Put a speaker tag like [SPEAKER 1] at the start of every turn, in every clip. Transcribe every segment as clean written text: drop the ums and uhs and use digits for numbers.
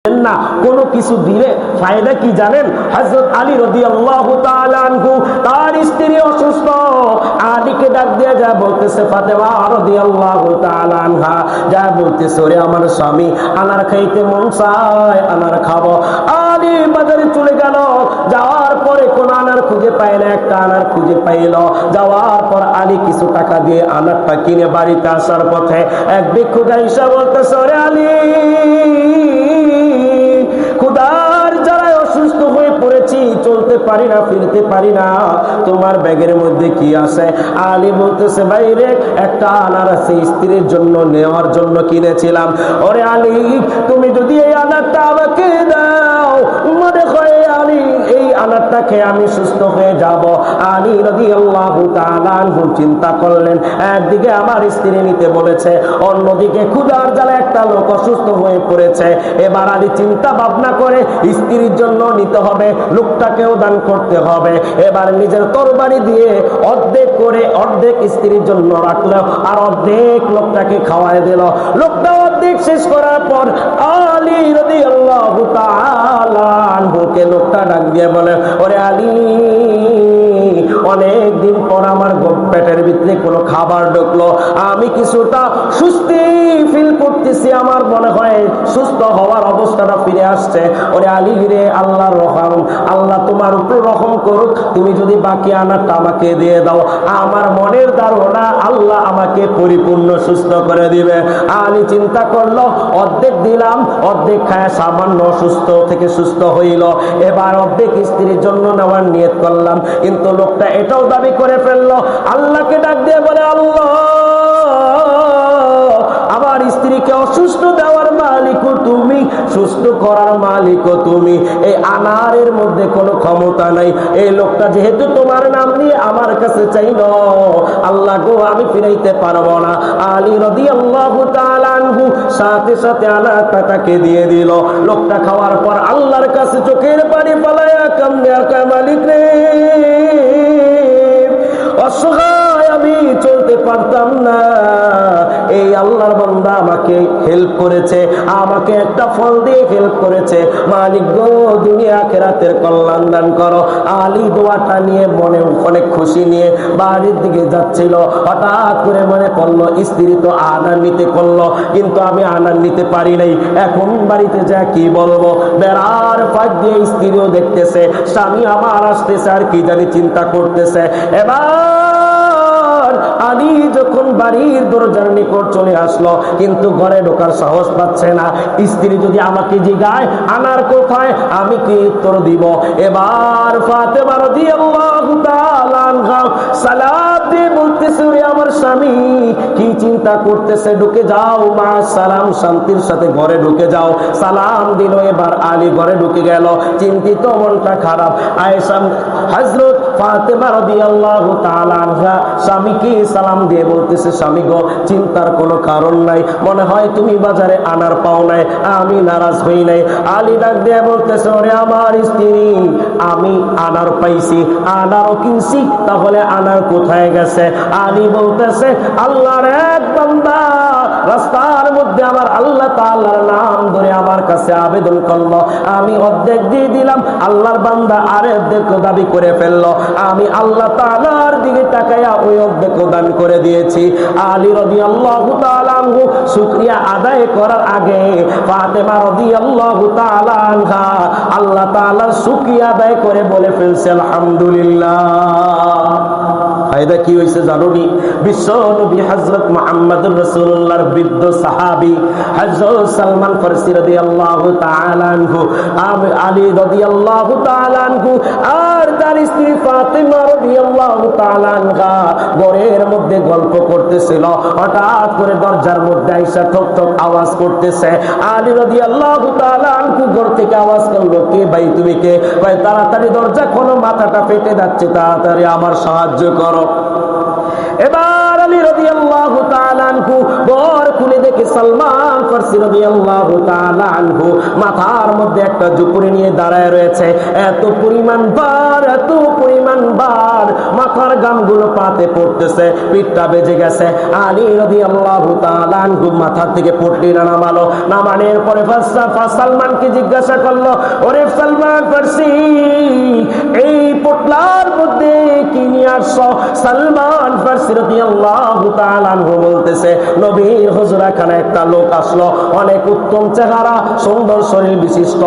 [SPEAKER 1] না, কোনো কিছু দিলে ফায়দা কি জানেন? হযরত আলী রাদিয়াল্লাহু তাআলা আনহু তার স্ত্রী অসুস্থ, আলীকে ডাক দিয়ে যা বলতেছে, ফাতেমা রাদিয়াল্লাহু তাআলা আনহা যা বলতেছে, ওরে আমার স্বামী, আনার খাইতে মন চায়, আনার খাবো। আলী বাজারে চলে গেল, যাওয়ার পরে কোন আনার খুঁজে পায় না, একটা আনার খুঁজে পাইল। যাওয়ার পর আলী কিছু টাকা দিয়ে আনারটা কিনে বাড়িতে আসার পথে এক ভিক্ষুক আইসা বলতেছে, ওরে আলী, খুদার জ্বালায় অসুস্থ হয়ে পড়েছি, চলতে পারি না, ফিরতে পারি না, তোমার ব্যাগের মধ্যে কি আছে? আলী বলতেছে, বাইরে একটা আনার আছে, স্ত্রীর জন্য নেওয়ার জন্য কিনেছিলাম। ওরে আলী, তুমি যদি এই আনারটা আমাকে দাও, মনে হয় আলী এই আনারটা খেয়ে আমি সুস্থ হয়ে যাব। আলী রাদিয়াল্লাহু তাআলা আনহু চিন্তা করলেন, একদিকে আমার স্ত্রী নিতে বলেছে, অন্যদিকে ক্ষুধার জ্বালায় একটা লোক অসুস্থ হয়ে পড়েছে। এবার আলী চিন্তা ভাবনা করে স্ত্রীর জন্য নিতে হবে, লোকটাকেও দান করতে হবে। এবার নিজের তরবারি দিয়ে অর্ধেক করে অর্ধেক স্ত্রীর জন্য রাখলো, আর অর্ধেক লোকটাকে খাওয়ায় দিল। লোকটা অর্ধেক শেষ করার পর আলী রাদিয়াল্লাহু তাআলা আনহুকে লোকটা ডাক দিয়ে বলে, ওরে আলী, অনেক দিন পর আমার পেটের ভিতরে কোনো খাবার ঢুকলো, আমি কিছুটা সুস্থি ফিল করতেছি, আমার মনে হয় সুস্থ হওয়ার অবস্থাটা ফিরে আসছে। ওরে আলী রে, আল্লাহর রহম, আল্লাহ তোমার উপর রহম করুক, তুমি যদি বাকি আনারটা আমাকে দিয়ে দাও, আমার মনের ধারণা আল্লাহ আমাকে পরিপূর্ণ সুস্থ করে দিবে। আলী চিন্তা করলো, অর্ধেক দিলাম, অর্ধেক খায় সামান্য সুস্থ থেকে সুস্থ হইল, এবার অর্ধেক স্ত্রীর জন্য নেওয়ার নিয়ত করলাম। কিন্তু লোকটা এটাও দাবি করে ফেললো, আল্লাহকে ডাক দিয়ে বলে, আল্লাহ, আমার স্ত্রীকে অসুস্থ দেওয়ার মালিকও তুমি, সুস্থ করার মালিকও তুমি, এই আনারের মধ্যে কোনো ক্ষমতা নাই। এই লোকটা যেহেতু তোমার নাম নিয়ে আমার কাছে চাইল, আল্লাহ গো, আমি ফিরাইতে পারবো না। আলী রাদিয়াল্লাহু তাআলা আনহু সাথে সাথে আনারটা তাকে দিয়ে দিল। লোকটা খাওয়ার পর আল্লাহর কাছে চোখের পানি ফেলায়া কান্দে, মালিক রে, অসহায় আমি, চলতে পারতাম না, এই আল্লাহর বান্দা আমাকে হেল্প করেছে, আমাকে একটা ফল দিয়ে হেল্প করেছে, মালিক গো, দুনিয়া আখিরাতের কল্যাণ দান করো। আলী দোয়াটা নিয়ে মনে অনেক খুশি নিয়ে বাড়ির দিকে যাচ্ছিল, হঠাৎ করে মনে পড়লো, স্ত্রী তো আনার নিতে করলো, কিন্তু আমি আনার নিতে পারি নাই, এখন বাড়িতে যা কি বলবো। বেড়ার ফাঁক দিয়ে স্ত্রীও দেখতেছে, স্বামী আমার আসতেছে, আর কি জানি চিন্তা করতেছে। এবার আলী যখন বাড়ির দরজার নিকট চলে আসলো, কিন্তু ঘরে ঢোকার সাহস পাচ্ছে না। স্ত্রী যদি আমাকে জিগায় আনার কোথায়, আমি কি উত্তর দিব? এবার ফাতেমা রাদিয়াল্লাহু তাআলা আনহা সালাম দিয়ে বলতেছে, আমার স্বামী কি চিন্তা করতেছে, ঢুকে যাও, মা সালাম, শান্তির সাথে ঘরে ঢুকে যাও। সালাম দিল। এবার আলী ঘরে ঢুকে গেল, চিন্তিত, মনটা খারাপ। আয়েশা হযরত ফাতেমা রাদিয়াল্লাহু তাআলা আনহা স্বামীকে সালাম দিয়ে বলতেছে, স্বামী গো, চিন্তার কোনো কারণ নাই, মনে হয় তুমি বাজারে আনার পাও নাই, আমি নারাজ হই নাই। আলী ডাক দিয়ে বলতেছে, ওরে আমার স্ত্রী, আমি আনার পাইছি, আনারও কিনছি, তাহলে আনার কোথায় গেছে? আলী বলতেছে, আল্লাহর এক বান্দা রাস্তার মধ্যে আমার আল্লাহ তাআলার নাম ধরে আমার কাছে আবেদন করলো, আমি অর্ধেক দিয়ে দিলাম, আল্লাহর বান্দা আর অর্ধেক দাবি করে ফেললো, আমি আল্লাহ তাআলার দিকে তাকায়া ওই অর্ধেক দান করে দিয়েছি। আলী রাদিয়াল্লাহু তাআলা আনহু শুকরিয়া আদায় করার আগে ফাতেমা রাদিয়াল্লাহু তাআলা আনহা আল্লাহ তাআলার শুকরিয়া আদায় করে বলে ফেলছে, আলহামদুলিল্লাহ। ফায়দা কি হয়েছে জানোনি? বিশ্ব নবী হযরত মুহাম্মদুর রাসূলুল্লাহর বৃদ্ধ সাহাবী হযরত সালমান ফারসি রাদিয়াল্লাহু তাআলা আনহু, আলী রাদিয়াল্লাহু তাআলা আনহু আর তার স্ত্রী ফাতেমা রাদিয়াল্লাহু তাআলা আনহা ঘরের মধ্যে গল্প করতেছিল। হঠাৎ করে দরজার মধ্যে আয়েশা ঠক ঠক আওয়াজ করতেছে। আলী রাদিয়াল্লাহু তাআলা আনহু ঘর থেকে আওয়াজ করলো, কে ভাই, তুমি কে? ভাই তাড়াতাড়ি দরজা খোলো, মাথাটা ফেটে যাচ্ছে, তাড়াতাড়ি আমার সাহায্য করো। এবার আলী রাদিয়াল্লাহু তাআলা আনহু ঘর খুলে দেখে সালমান ফারসি রাদিয়াল্লাহু তাআলা আনহু মাথার মধ্যে একটা ঝুপড়ি নিয়ে দাঁড়ায় রয়েছে। এত পরিমাণ বার মাথার গামগুলো পাতে পড়তেছে, পিঠটা বেজে গেছে। আলী রাদিয়াল্লাহু তাআলা আনহু মাথা থেকে পটলিটা নামালো, নামানোর পরে সালমানকে জিজ্ঞাসা করলো, ওরে সালমান ফারসি, এই পটলার মধ্যে কি নিয়ে আসছো? সালমান ফারসি রাদিয়াল্লাহু তাআলা আনহু বলতেছে, নবীর হুজরাখানে একটা লোক আসলো, অনেক উত্তম চেহারা, সুন্দর শরীর বিশিষ্ট,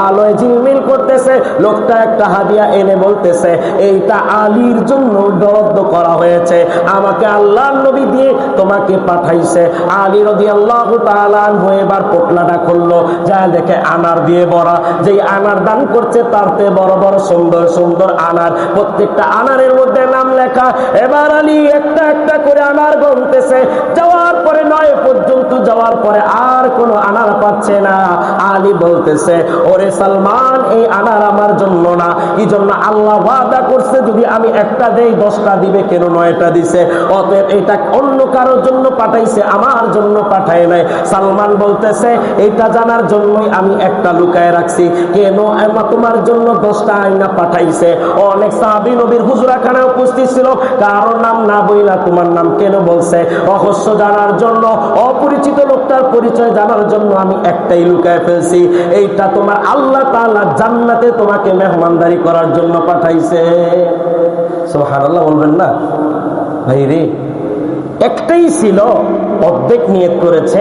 [SPEAKER 1] আলোয় ঝিলমিল করতেছে। লোকটা একটা হাদিয়া এনে বলতেছে, এইটা আলীর জন্য বরাদ্দ করা হয়েছে, আমাকে আল্লাহর নবী দিয়ে তোমাকে পাঠাইছে। আলী রাদিয়াল্লাহু তাআলা আনহু এবার পোটলাটা খুললো, যা দেখে আনার দিয়ে ভরা। যেই আনার দান করছে তারতে বড় বড় সুন্দর সুন্দর আনার, প্রত্যেকটা আনারের মধ্যে নাম লেখা। এবার আলী একটা একটা করে আনার গুনতেছে, যাওয়ার পরে 9 পর্যন্ত যাওয়ার পরে আর কোনো আনার পাচ্ছে না। আলী বলতেছে, ওরে সালমান, এই আনার আমার জন্য না। কি জন্য? আল্লাহ ওয়াদা করছে যদি আমি একটা দেই 10টা দিবে, কেন 9টা দিছে? অতএব এটা অন্য কারোর জন্য পাঠাইছে, আমার জন্য পাঠায় নাই। সালমান বলতেছে, এটা জানার জন্যই আমি একটা লুকায় রাখছি, কেন তোমার জন্য 10টা আয়না পাঠাইছে। অনেক সাহাবী নবীর হুজরাখানায় উপস্থিত ছিল, কারো নাম না বইলা তোমার নাম কেন বলছে? রহস্য জানার জন্য, অপরিচিত লোকটার পরিচয় জানার জন্য আমি একটাই লুকায় ফেলছি, এইটা তোমার আল্লাহ তাআলা জান্নাতে তোমাকে মেহমানদারি করার জন্য পাঠাইছে। সুবহানাল্লাহ বলবেন না ভাই রে? একটাই ছিল, অর্ধেক নিয়ত করেছে,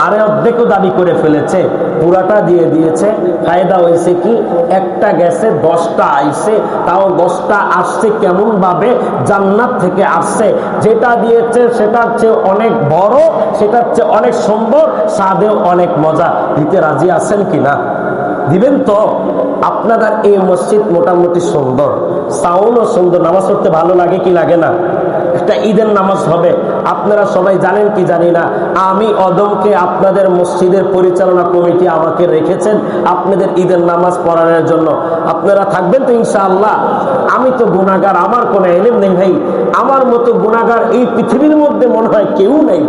[SPEAKER 1] আরে অর্ধেকও দাবি করে ফেলেছে, পুরাটা দিয়ে দিয়েছে। ফায়দা হয়েছে কি? একটা গেছে, 10টা আইছে, তাও 10টা আসছে কেমন ভাবে? জান্নাত থেকে আসছে। যেটা দিয়েছে সেটার চেয়ে অনেক বড়, সেটার চেয়ে অনেক সুন্দর, স্বাদেও অনেক মজা। দিতে রাজি আছেন কিনা? দিবেন তো? আপনাদের এই মসজিদ মোটামুটি সুন্দর, সাউন্ডও সুন্দর, নামাজ পড়তে ভালো লাগে কি লাগে না? একটা ঈদের নামাজ হবে, আপনারা সবাই জানেন কি জানি না, আমি অদমকে আপনাদের মসজিদের পরিচালনা কমিটি আমাকে রেখেছেন আপনাদের ঈদের নামাজ পড়ানোর জন্য। আপনারা থাকবেন তো ইনশাআল্লাহ? আমি তো গুনাহগার, আমার কোনো ইলম নেই ভাই, আমার মতো গুনাহগার এই পৃথিবীর মধ্যে মনে হয় কেউ নেই।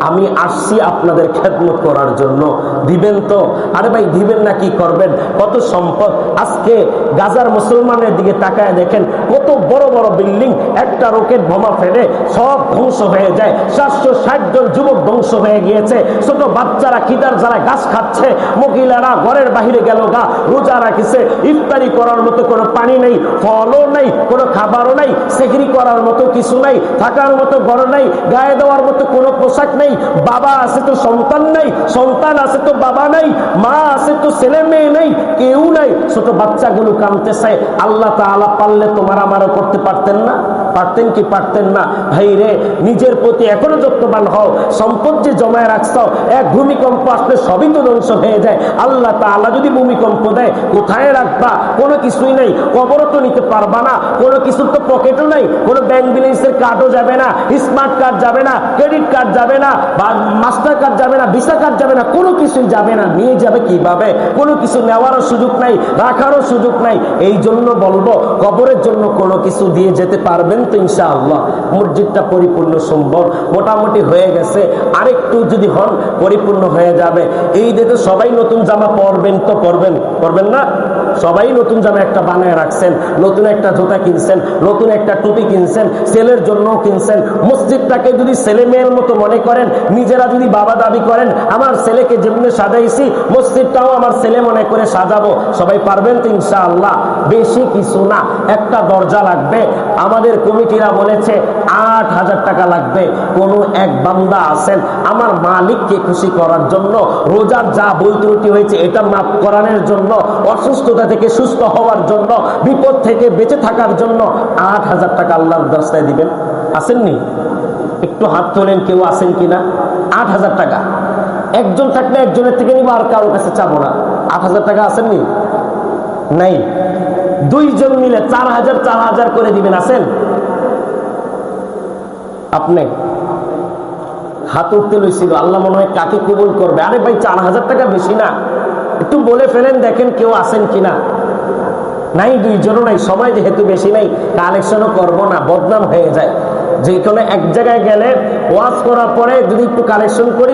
[SPEAKER 1] আমি আসছি আপনাদের খেদমত করার জন্য, দিবেন তো? আরে ভাই দিবেন না কি করবেন? কত সম্পদ! আজকে গাজার মুসলমানের দিকে তাকায় দেখেন, কত বড় বড় বিল্ডিং, একটা রকেট বোমা ফেলে সব ধ্বংস হয়ে যায়। 760 জন যুবক ধ্বংস হয়ে গিয়েছে, ছোট বাচ্চারা খিদার জ্বালায় গাছ খাচ্ছে, মহিলারা ঘরের বাহিরে গেল গা, রোজা রাখিছে, ইফতারি করার মতো কোনো পানি নেই, ফলও নেই, কোনো খাবারও নেই, সেহরি করার মতো কিছু নাই, থাকার মতো ঘর নেই, গায়ে দেওয়ার মতো কোনো পোশাক নেই, বাবা আছে তো সন্তান নাই, সন্তান আছে তো বাবা নাই, মা আছে তো ছেলে মেয়ে নেই, কেউ নাই। ছোট বাচ্চাগুলো কাঁদতেছে। আল্লাহ তাআলা পারলে তোমার আমারও করতে পারতেন না? পারতেন কি পারতেন না? ভাই রে, নিজের প্রতি এখনো যত্নবান হও। সম্পদ যে জমায় রাখছ, এক ভূমিকম্প আসলে সবই তো ধ্বংস হয়ে যায়। আল্লাহ তাআলা যদি ভূমিকম্প দেয়, কোথায় রাখবা? কোনো কিছুই নেই, কবরও তো নিতে পারবা না, কোনো কিছুর তো পকেটও নাই, কোনো ব্যাংক ব্যালেন্সের কার্ডও যাবে না, স্মার্ট কার্ড যাবে না, ক্রেডিট কার্ড যাবে না, বা মাস্টার কার্ড যাবে না, ভিসা কার্ড যাবে না, কোনো কিছুই যাবে না। নিয়ে যাবে কিভাবে? কোনো কিছু নেওয়ারও সুযোগ নাই, রাখারও সুযোগ নাই। এই জন্য বলবো, কবরের জন্য কোনো কিছু দিয়ে যেতে পারবেন তো ইনশাআল্লাহ? মসজিদটা পরিপূর্ণ সুন্দর মোটামুটি হয়ে গেছে, আরেকটু যদি হন পরিপূর্ণ হয়ে যাবে। এই দিকে সবাই নতুন জামা পরবেন তো? পরবেন না? সবাই নতুন জামা একটা বানায় রাখছেন, নতুন একটা জুতা কিনছেন, নতুন একটা টুপি কিনছেন, ছেলের জন্য কিনছেন। মসজিদটাকে যদি ছেলে মেয়ের মতো মনে করেন, নিজেরা যদি বাবা দাবি করেন, আমার ছেলেকে যেমনি সাজাইছি মসজিদটাও আমার ছেলে মনে করে সাজাবো, সবাই পারবেন তো ইনশাআল্লাহ? বেশি কিছু না, একটা দরজা লাগবে। আমাদের কমিটিরা বলেছে 8,000 টাকা লাগবে। কোনো এক বান্দা আছেন আমার মালিককে খুশি করার জন্য, রোজার যা ভুল ত্রুটি হয়েছে এটা মাফ করানোর জন্য, অসুস্থতা থেকে সুস্থ হওয়ার জন্য, বিপদ থেকে বেঁচে থাকার জন্য 8,000 টাকা আল্লাহর রাস্তায় দিবেন? আসেননি? একটু হাত তোলেন, কেউ আছেন কিনা? 8,000 টাকা একজন থাকলে একজনের থেকে নিব, আর কারোর কাছে চাবো না। 8,000 টাকা আসেননি? নাই। 2 জন মিলে 4,000 করে দিবেন। আছেন? আপনি হাত উঠতে লইছিল, আল্লাহ মনে হয় কাকে কবুল করবে। আরে ভাই 4,000 টাকা বেশি না? একটু বলে ফেলেন, দেখেন কেউ আছেন কিনা। নাই, 2 জনও নাই। সময় যেহেতু বেশি নাই, কালেকশনও করবো না, বদনাম হয়ে যায়। যে কোনো এক জায়গায় গেলে ওয়াজ করার পরে যদি একটু কালেকশন করি